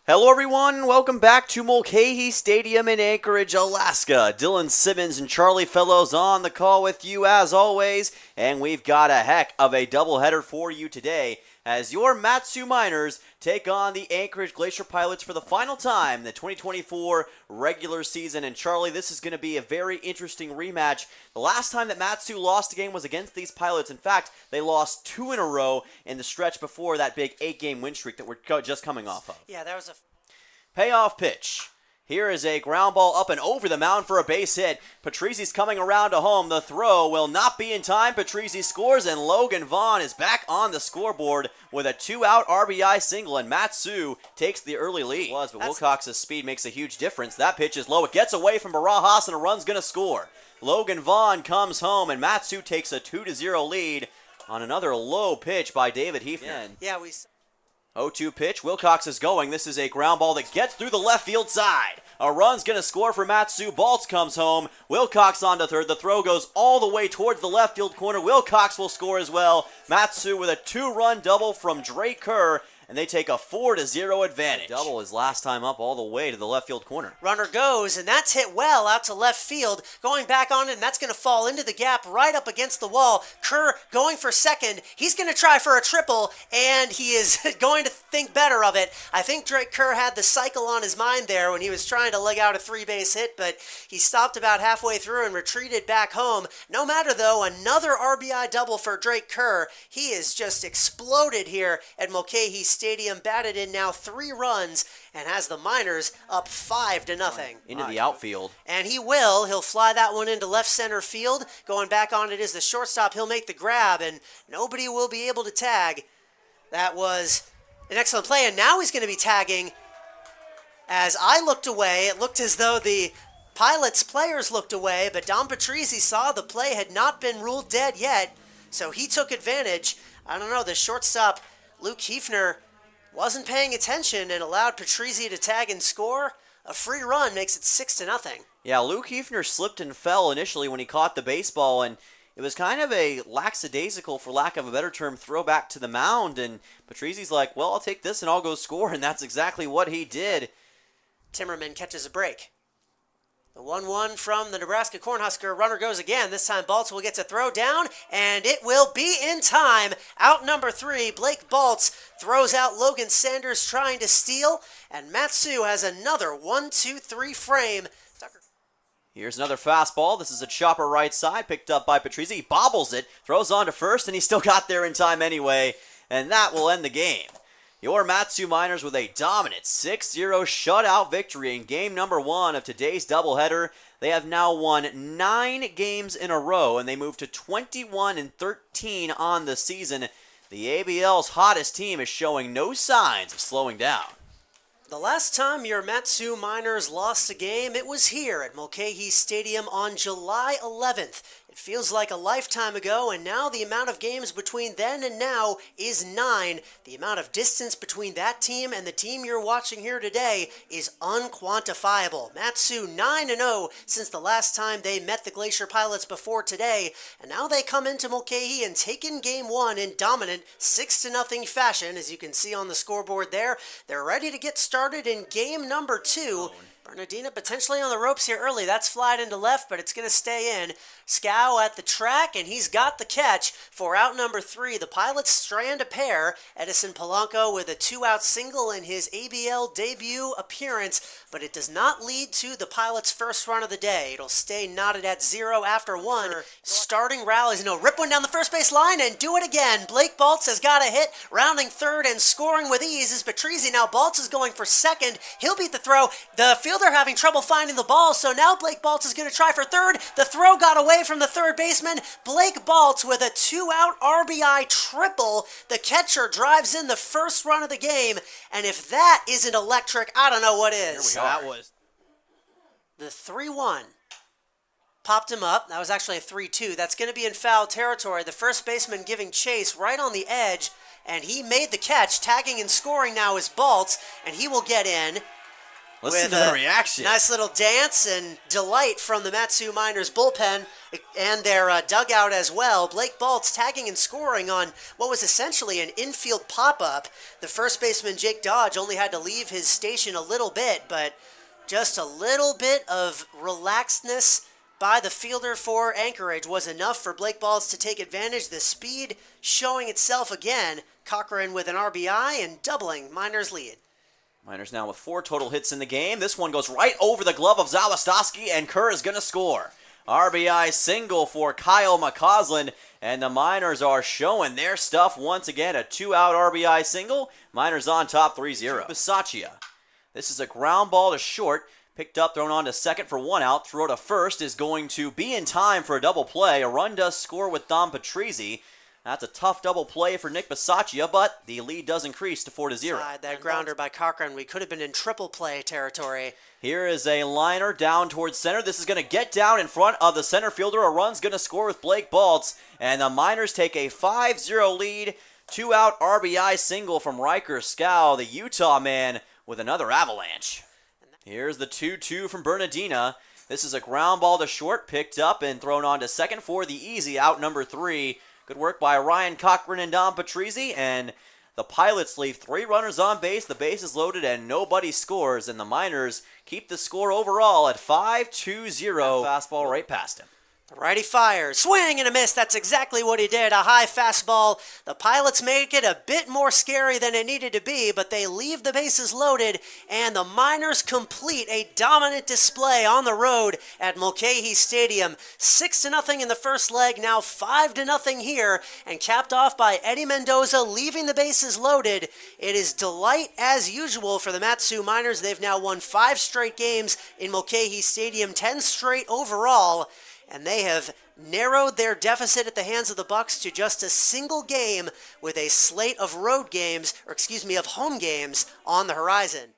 Hello everyone, welcome back to Mulcahy Stadium in Anchorage, Alaska. Dylan Simmons and Charlie Fellows on the call with you as always, and we've got a heck of a doubleheader for you today as your Mat-Su Miners take on the Anchorage Glacier Pilots for the final time in the 2024 regular season. And Charlie, this is going to be a very interesting rematch. The last time that Mat-Su lost a game was against these Pilots. In fact, they lost 2 in a row in the stretch before that big 8-game win streak that we're just coming off of. Yeah, that was a payoff pitch. Here is a ground ball up and over the mound for a base hit. Patrizzi's coming around to home. The throw will not be in time. Patrizzi scores, and Logan Vaughn is back on the scoreboard with a 2-out RBI single, and Mat-Su takes the early lead. But Wilcox's speed makes a huge difference. That pitch is low. It gets away from Barajas, and a run's going to score. Logan Vaughn comes home, and Mat-Su takes a 2-0 lead on another low pitch by David Hefner. Yeah, we 0-2 pitch. Wilcox is going. This is a ground ball that gets through the left field side. A run's going to score for Mat-Su. Baltz comes home. Wilcox on to third. The throw goes all the way towards the left field corner. Wilcox will score as well. Mat-Su with a 2-run double from Drake Kerr, and they take a 4-0 advantage. Double is last time up all the way to the left field corner. Runner goes, and that's hit well out to left field. Going back on it, and that's going to fall into the gap right up against the wall. Kerr going for second. He's going to try for a triple, and he is going to think better of it. I think Drake Kerr had the cycle on his mind there when he was trying to leg out a 3-base hit, but he stopped about halfway through and retreated back home. No matter, though, another RBI double for Drake Kerr. He is just exploded here at Mulcahy Stadium, batted in now 3 runs, and has the Miners up 5-0. Into the outfield. And he'll fly that one into left center field. Going back on it is the shortstop. He'll make the grab, and nobody will be able to tag. That was an excellent play, and now he's going to be tagging. As I looked away, it looked as though the Pilots players looked away, but Dom Patrizzi saw the play had not been ruled dead yet, so he took advantage. I don't know, the shortstop, Luke Hefner, wasn't paying attention and allowed Patrizzi to tag and score. A free run makes it 6-0. Yeah, Luke Hefner slipped and fell initially when he caught the baseball, and it was kind of a lackadaisical, for lack of a better term, throwback to the mound, and Patrizzi's like, well, I'll take this and I'll go score, and that's exactly what he did. Timmerman catches a break. The 1-1 from the Nebraska Cornhusker. Runner goes again. This time Baltz will get to throw down, and it will be in time. Out number 3, Blake Baltz throws out Logan Sanders trying to steal, and Mat-Su has another 1-2-3 frame. Here's another fastball. This is a chopper right side, picked up by Patrizzi. He bobbles it, throws on to first, and he still got there in time anyway, and that will end the game. Your Mat-Su Miners with a dominant 6-0 shutout victory in game number 1 of today's doubleheader. They have now won 9 games in a row, and they move to 21-13 on the season. The ABL's hottest team is showing no signs of slowing down. The last time your Mat-Su Miners lost a game, it was here at Mulcahy Stadium on July 11th. It feels like a lifetime ago, and now the amount of games between then and now is 9. The amount of distance between that team and the team you're watching here today is unquantifiable. Mat-Su 9-0 since the last time they met the Glacier Pilots before today, and now they come into Mulcahy and take in Game 1 in dominant 6-0 fashion, as you can see on the scoreboard there. They're ready to get started in game number 2. Bernardina potentially on the ropes here early. That's flied into left, but it's going to stay in. Scow at the track, and he's got the catch for out number 3. The Pilots strand a pair. Edison Polanco with a 2-out single in his ABL debut appearance, but it does not lead to the Pilots' first run of the day. It'll stay knotted at 0 after 1. Starting rallies. Rip one down the first base line and do it again. Blake Baltz has got a hit, rounding third and scoring with ease is Patrizzi. Now Baltz is going for second. He'll beat the throw. The fielder having trouble finding the ball, so now Blake Baltz is going to try for third. The throw got away from the third baseman. Blake Baltz with a 2-out RBI triple. The catcher drives in the first run of the game, and if that isn't electric, I don't know what is. Here we go. That was the 3-1. Popped him up. That was actually a 3-2. That's going to be in foul territory. The first baseman giving chase right on the edge, and he made the catch. Tagging and scoring now is Baltz, and he will get in. Listen with to the a reaction. nice little dance and delight from the Matsu Miners bullpen and their dugout as well. Blake Baltz tagging and scoring on what was essentially an infield pop-up. The first baseman, Jake Dodge, only had to leave his station a little bit, but just a little bit of relaxedness by the fielder for Anchorage was enough for Blake Baltz to take advantage. The speed showing itself again. Cochran with an RBI and doubling Miners' lead. Miners now with 4 total hits in the game. This one goes right over the glove of Zalistowski, and Kerr is going to score. RBI single for Kyle McCausland, and the Miners are showing their stuff once again. A 2-out RBI single. Miners on top 3-0. Bisaccia. This is a ground ball to short. Picked up, thrown on to second for 1 out. Throw to first is going to be in time for a double play. A run does score with Dom Patrizzi. That's a tough double play for Nick Bisaccia, but the lead does increase to 4-0. That grounder by Cochran, we could have been in triple play territory. Here is a liner down towards center. This is going to get down in front of the center fielder. A run's going to score with Blake Baltz, and the Miners take a 5-0 lead. 2-out RBI single from Riker Scow, the Utah man, with another avalanche. Here's the 2-2 from Bernardina. This is a ground ball to short, picked up and thrown on to second for the easy out number 3. Good work by Ryan Cochran and Dom Patrizzi, and the Pilots leave 3 runners on base. The base is loaded and nobody scores, and the Miners keep the score overall at 5-2-0. Fastball right past him. The righty fires, swing and a miss. That's exactly what he did, a high fastball. The Pilots make it a bit more scary than it needed to be, but they leave the bases loaded, and the Miners complete a dominant display on the road at Mulcahy Stadium. 6-0 in the first leg, now 5-0 here, and capped off by Eddie Mendoza leaving the bases loaded. It is delight as usual for the Matsu Miners. They've now won 5 straight games in Mulcahy Stadium, 10 straight overall. And they have narrowed their deficit at the hands of the Bucks to just a single game with a slate of home games on the horizon.